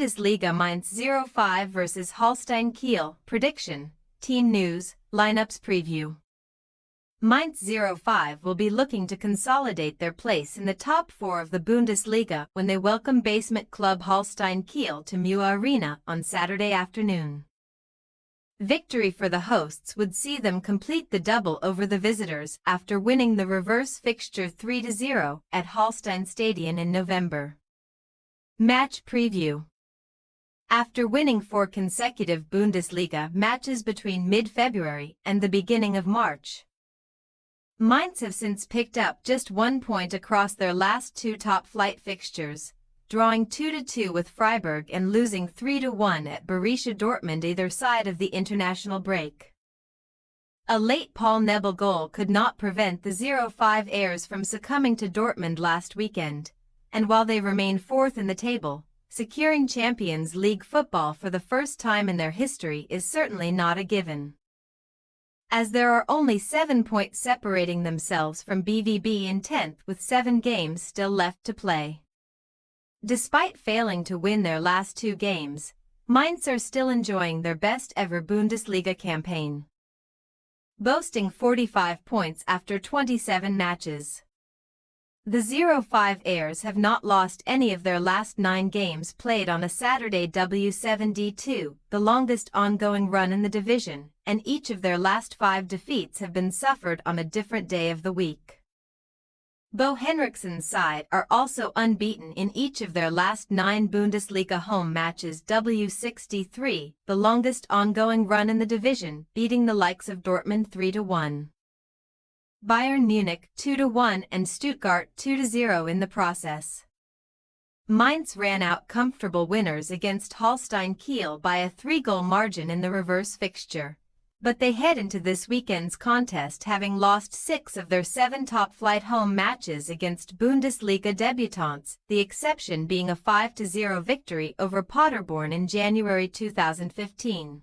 Bundesliga Mainz 05 vs Holstein Kiel. Prediction, team news, lineups preview. Mainz 05 will be looking to consolidate their place in the top four of the Bundesliga when they welcome basement club Holstein Kiel to Mua Arena on Saturday afternoon. Victory for the hosts would see them complete the double over the visitors after winning the reverse fixture 3-0 at Holstein Stadion in November. Match preview. After winning 4 consecutive Bundesliga matches between mid-February and the beginning of March, Mainz have since picked up just 1 point across their last 2 top-flight fixtures, drawing 2-2 with Freiburg and losing 3-1 at Borussia Dortmund either side of the international break. A late Paul Nebel goal could not prevent the 0-5 heirs from succumbing to Dortmund last weekend, and while they remain 4th in the table, securing Champions League football for the first time in their history is certainly not a given, as there are only 7 points separating themselves from BVB in 10th with 7 games still left to play. Despite failing to win their last 2 games, Mainz are still enjoying their best-ever Bundesliga campaign, boasting 45 points after 27 matches. The 0-5 heirs have not lost any of their last 9 games played on a Saturday W7D2, the longest ongoing run in the division, and each of their last 5 defeats have been suffered on a different day of the week. Bo Henriksen's side are also unbeaten in each of their last 9 Bundesliga home matches W63, the longest ongoing run in the division, beating the likes of Dortmund 3-1. Bayern Munich 2-1 and Stuttgart 2-0 in the process. Mainz ran out comfortable winners against Holstein Kiel by a 3-goal margin in the reverse fixture, but they head into this weekend's contest having lost 6 of their 7 top-flight home matches against Bundesliga debutants, the exception being a 5-0 victory over Paderborn in January 2015.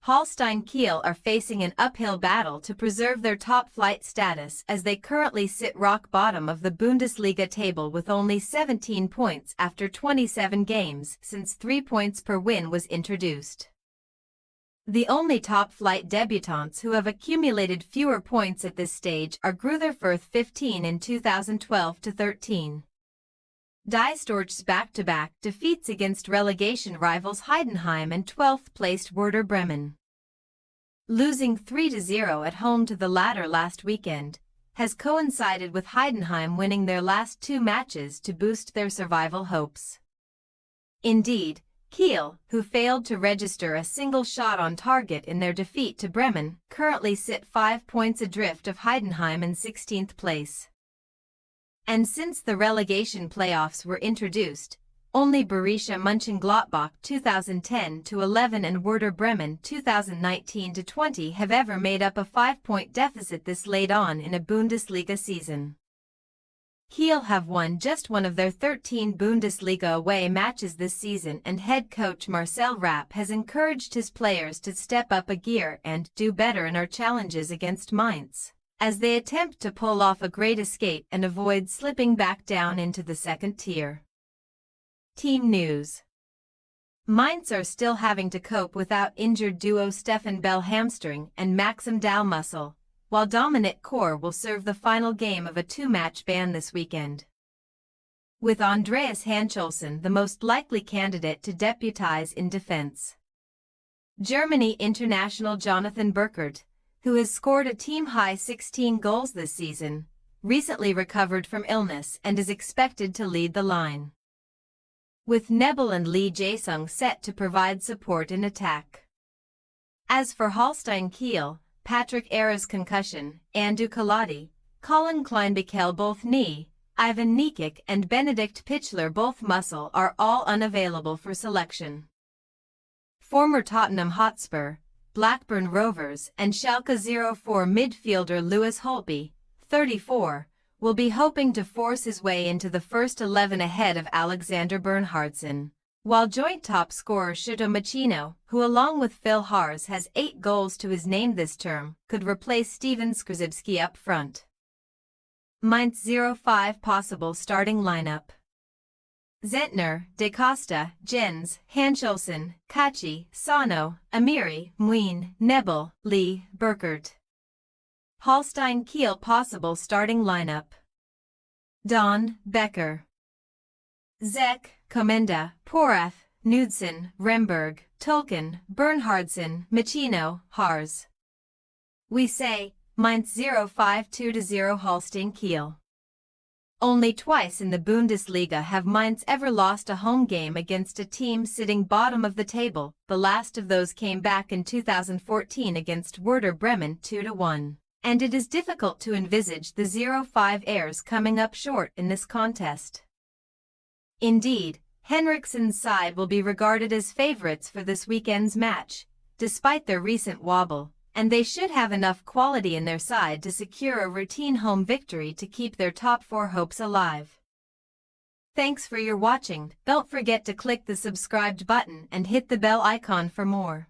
Holstein Kiel are facing an uphill battle to preserve their top-flight status as they currently sit rock bottom of the Bundesliga table with only 17 points after 27 games since 3 points per win was introduced. The only top-flight debutants who have accumulated fewer points at this stage are Greuther Fürth 15 in 2012-13. Die Storch's back-to-back defeats against relegation rivals Heidenheim and 12th-placed Werder Bremen. Losing 3-0 at home to the latter last weekend has coincided with Heidenheim winning their last 2 matches to boost their survival hopes. Indeed, Kiel, who failed to register a single shot on target in their defeat to Bremen, currently sit 5 points adrift of Heidenheim in 16th place. And since the relegation playoffs were introduced, only Borussia Mönchengladbach 2010-11 and Werder Bremen 2019-20 have ever made up a 5-point deficit this late on in a Bundesliga season. Kiel have won just one of their 13 Bundesliga away matches this season, and head coach Marcel Rapp has encouraged his players to step up a gear and do better in our challenges against Mainz, as they attempt to pull off a great escape and avoid slipping back down into the second tier. Team news. Mainz are still having to cope without injured duo Stefan Bell hamstring and Maxim Dal muscle, while Dominic Kor will serve the final game of a 2-match ban this weekend, with Andreas Hancholson the most likely candidate to deputize in defense. Germany international Jonathan Burkert, who has scored a team-high 16 goals this season, recently recovered from illness and is expected to lead the line, with Nebel and Lee Jae-sung set to provide support in attack. As for Holstein Kiel, Patrick Era's concussion, Andu Kaladi, Colin Kleinbichel both knee, Ivan Nikic and Benedikt Pichler both muscle are all unavailable for selection. Former Tottenham Hotspur, Blackburn Rovers and Schalke 04 midfielder Lewis Holtby, 34, will be hoping to force his way into the first 11 ahead of Alexander Bernhardsson, while joint top scorer Shuto Machino, who along with Phil Hars has 8 goals to his name this term, could replace Steven Skrzybski up front. Mainz 05 possible starting lineup. Zentner, De Costa, Jens, Hanschelsen, Kachi, Sano, Amiri, Muin, Nebel, Lee, Burkert. Holstein Kiel possible starting lineup. Don, Becker. Zek, Komenda, Porath, Knudsen, Remberg, Tolkien, Bernhardsen, Machino, Hars. We say, Mainz 0-5-2-0 Holstein Kiel. Only twice in the Bundesliga have Mainz ever lost a home game against a team sitting bottom of the table. The last of those came back in 2014 against Werder Bremen 2-1. And it is difficult to envisage the 0-5 heirs coming up short in this contest. Indeed, Henriksen's side will be regarded as favorites for this weekend's match, despite their recent wobble, and they should have enough quality in their side to secure a routine home victory to keep their top four hopes alive. Thanks for your watching. Don't forget to click the subscribed button and hit the bell icon for more.